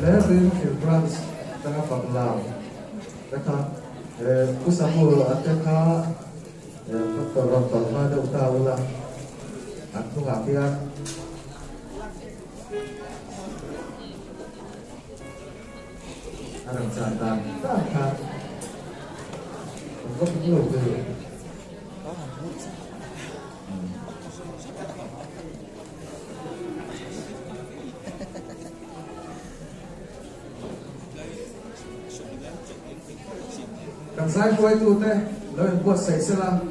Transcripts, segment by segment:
Levin France tengah Bangla. Mereka usahamu mereka faktor Bangla ada utara aku ngakian orang santan tak untuk dulu kan saya buat itu teh lalu buat saya selang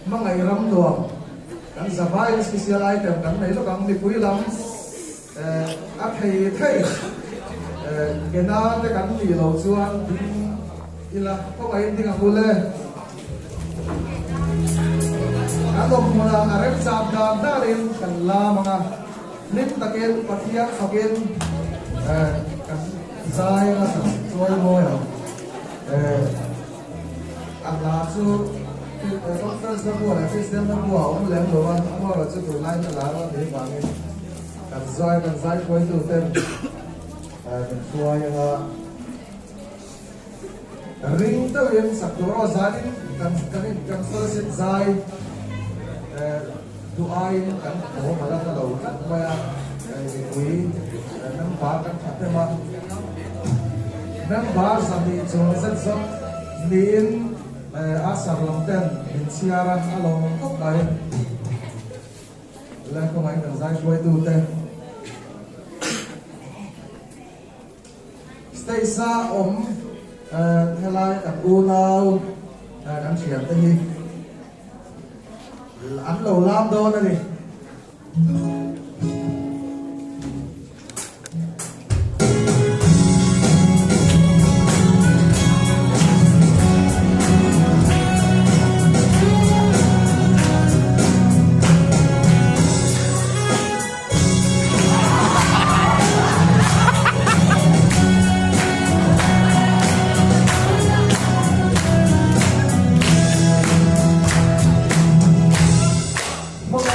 mengairam doang kan sabai special item kan này lúc kan đi cuối lắm áp hay thay cái nào để kan đi lâu chuan ila có ai đi ngang bule kan dom mula arep sab dam darin kan la mga lim taken patiak soken kan saya lah soal moya Allah tu conference na buat, system na buat, orang lain doang, orang tu tu lain tu lawan dia bangun. Kan saya kau itu tem, semua yang ring tu yang sakura zani, kan first saya doain kan, oh malah kalau supaya kui nampak kan apa mah, nampak sambil cuma set nin asar lamten in siaran along kok lain là không anh cần giải quay tu tên stay xa hay là tập u nào đang chuyển tới đi ăn lẩu lam đâu này đi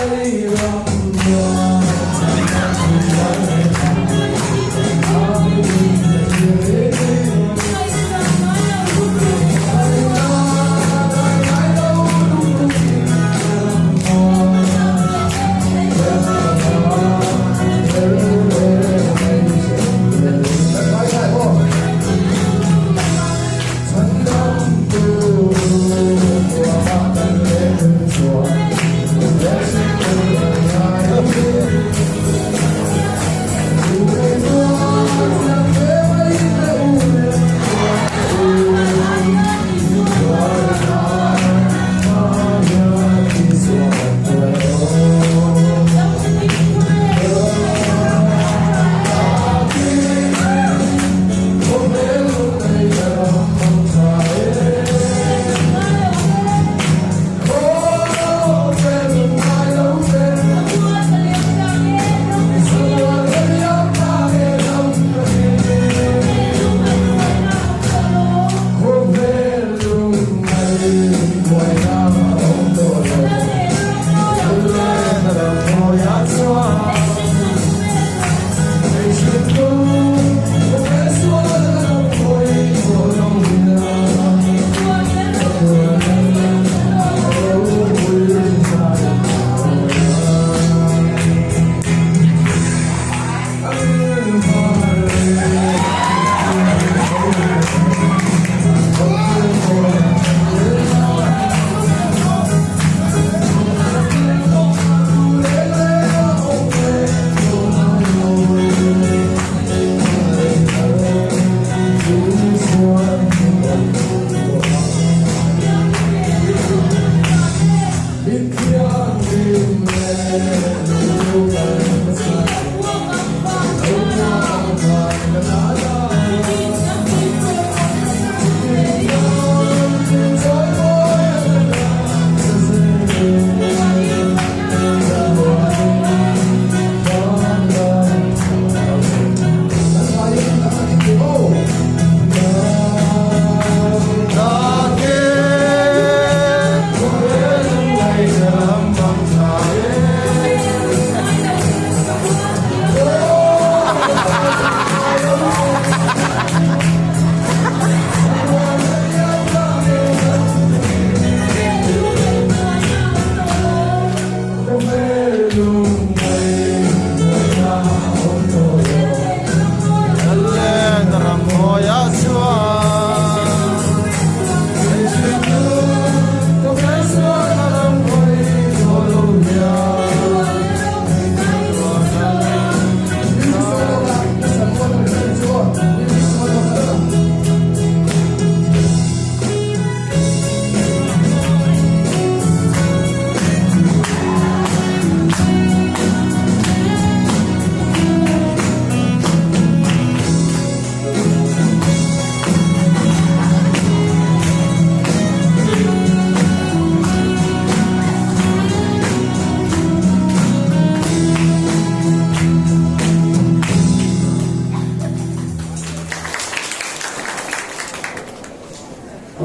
Hãy subscribe cho kênh Ghiền Mì Gõ để không bỏ lỡ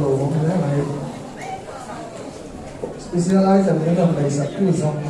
đồ của mình đấy mà special item những lần này sẽ cứ dòng